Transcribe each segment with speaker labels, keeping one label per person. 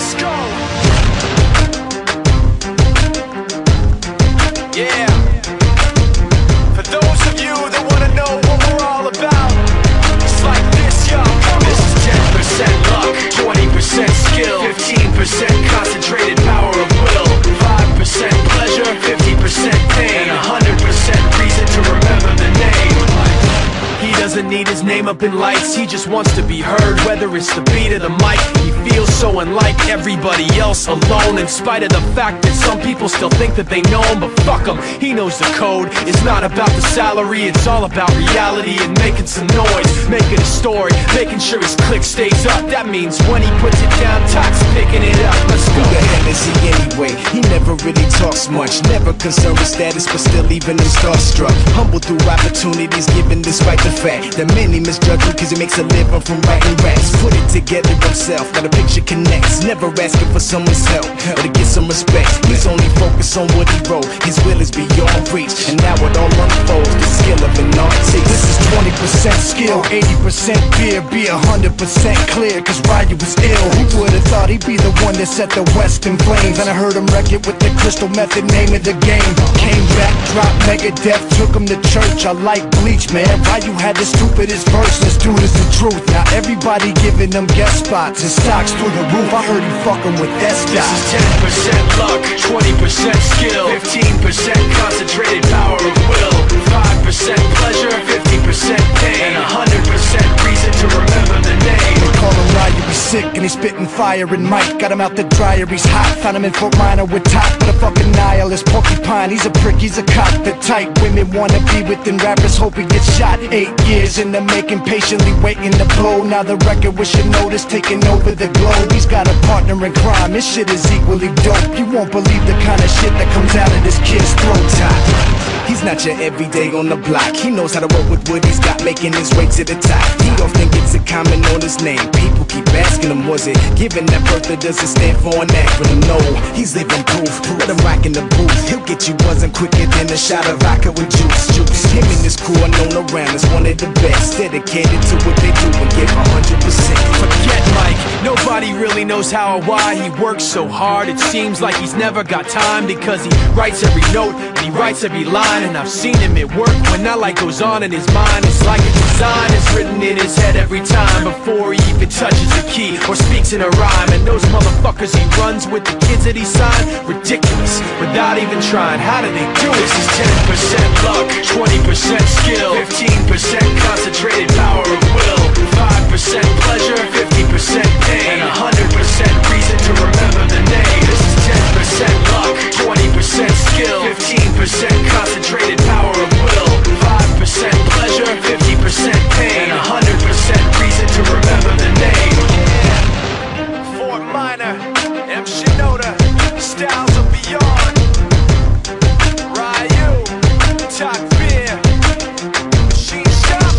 Speaker 1: let's go. Yeah. For those of you that wanna know what we're all about, it's like this, y'all. This is 10% luck, 20% skill, 15% concentrated power of will, 5% pleasure, 50% pain, and 100% reason to remember the name. He doesn't need his name up in lights, he just wants to be heard, whether it's the beat of the mic. He feels so unlike everybody else, alone, in spite of the fact that some people still think that they know him. But fuck him, he knows the code. It's not about the salary, it's all about reality and making some noise, making a story, making sure his click stays up. That means when he puts it down, Tox picking it up. Let's go.
Speaker 2: Who the hell is he anyway? He never really talks much, never concerned with status, but still even him starstruck. Humble through opportunities given despite the fact that many misjudge him cause he makes a living from writing raps. Put it together himself, now the picture connects. Never asking for someone's help or to get some respect. He's only focused on what he wrote, his will is beyond reach, and now it all unfolds, the skill of an artist. This is 20% skill, 80% fear, be 100% clear, cause Ryu was ill. Who would've thought he'd be the one that set the West in flames? And I heard him wreck it with the crystal method, name of the game. Came back, dropped Megadeth, took him to church. I like Bleach, man. Ryu had the stupidest verse, this dude is the truth. Now everybody giving them guest spots, his stocks through the roof. I heard he fucking with that stock.
Speaker 1: This is 10% luck, 20% skill, 15% concentrated power of will, 5% pleasure, 50% pain, and 100% reason to remember the name.
Speaker 2: They call him Ryu, he's sick and he's spitting fire and Mike got him out the dryer, he's hot. Found him in Fort Minor with top, but a fucking nihilist porcupine. He's a prick, he's a cop. The type women wanna be within, rappers hope he gets shot. 8 years in the making, patiently waiting to blow. Now the record with your notice taking over the globe. He's got a partner in crime, his shit is equally dope. You won't believe the kind of shit that comes out of this kid's throat top. He's not your everyday on the block, he knows how to work with what he's got, making his way to the top. He often gets a comment on his name, people keep asking him, was it given that birth or does it stand for an acronym? No, he's living proof, let him rock in the booth. He'll get you buzzing quicker than a shot of vodka with juice. Him and his crew are known around as one of the best, dedicated to what they do and give 100%.
Speaker 1: Forget Mike, nobody really knows how or why he works so hard. It seems like he's never got time, because he writes every note and he writes every line. And I've seen him at work when that light goes on in his mind. It's like a design is written in his head every time, before he even touches a key or speaks in a rhyme. And those motherfuckers he runs with, the kids that he signed, ridiculous, without even trying. How do they do it? This is 10% luck, 20% skill, 15% concentrated power of will, 5% pleasure, 50% pain, and 100% reason to remember the name. This is 10% luck, 20% skill, 15% concentrated power of will, 5% pleasure, 50% pain, and 100% reason to remember the name. Yeah. Fort Minor, M. Shinoda, styles of beyond. Ryu, Talk Beer, Machine Shop.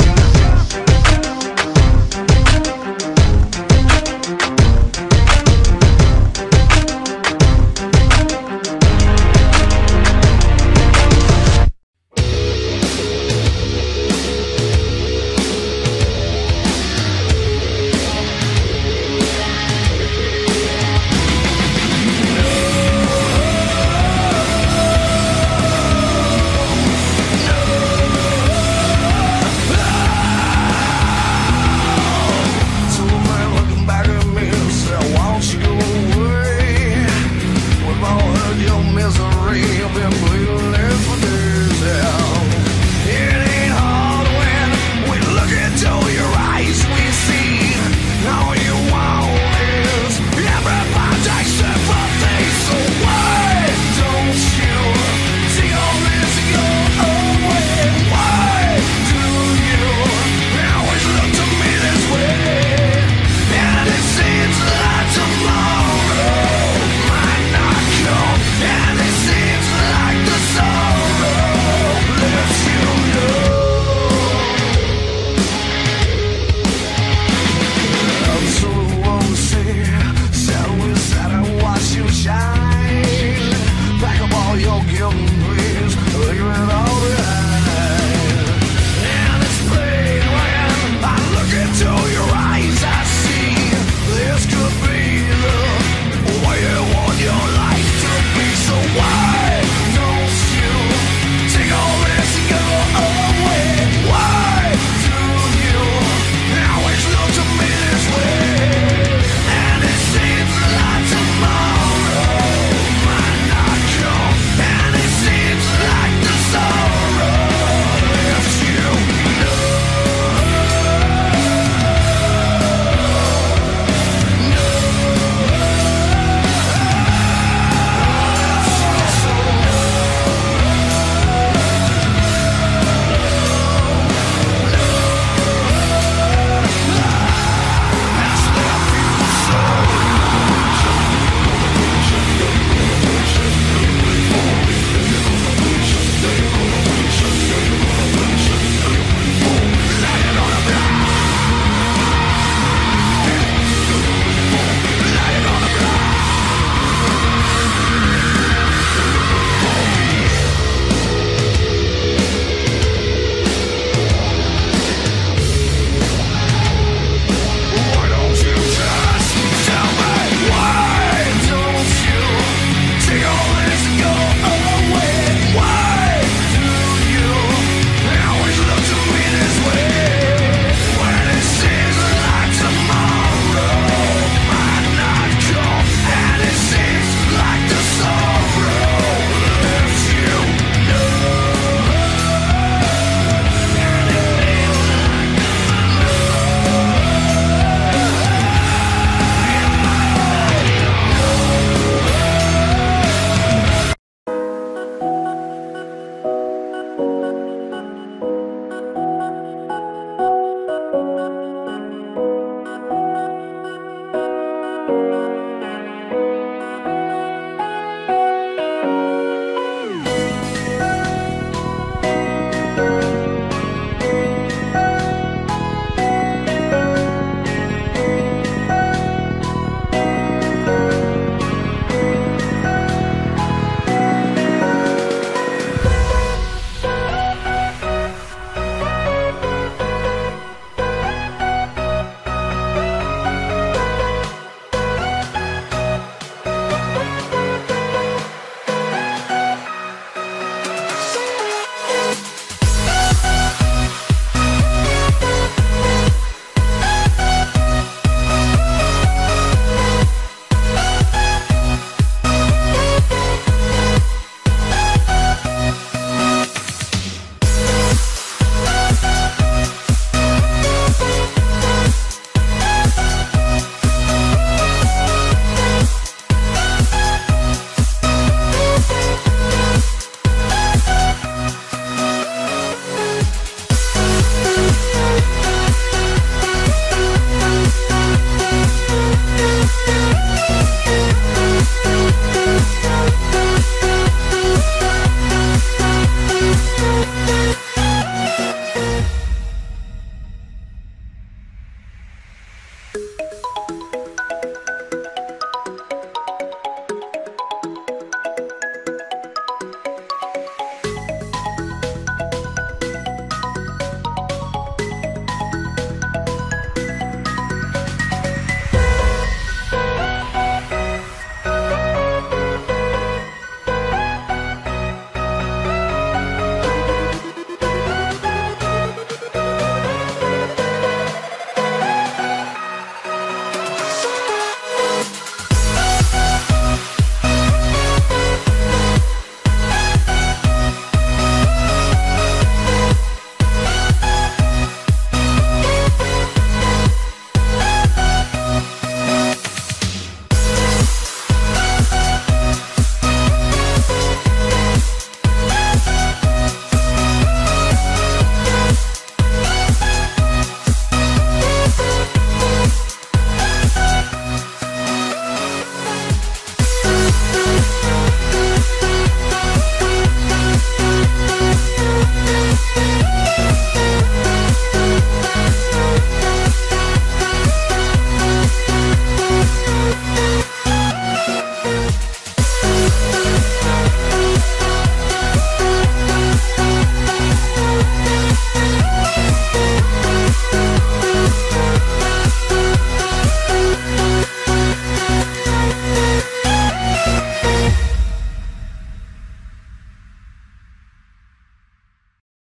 Speaker 1: Tr5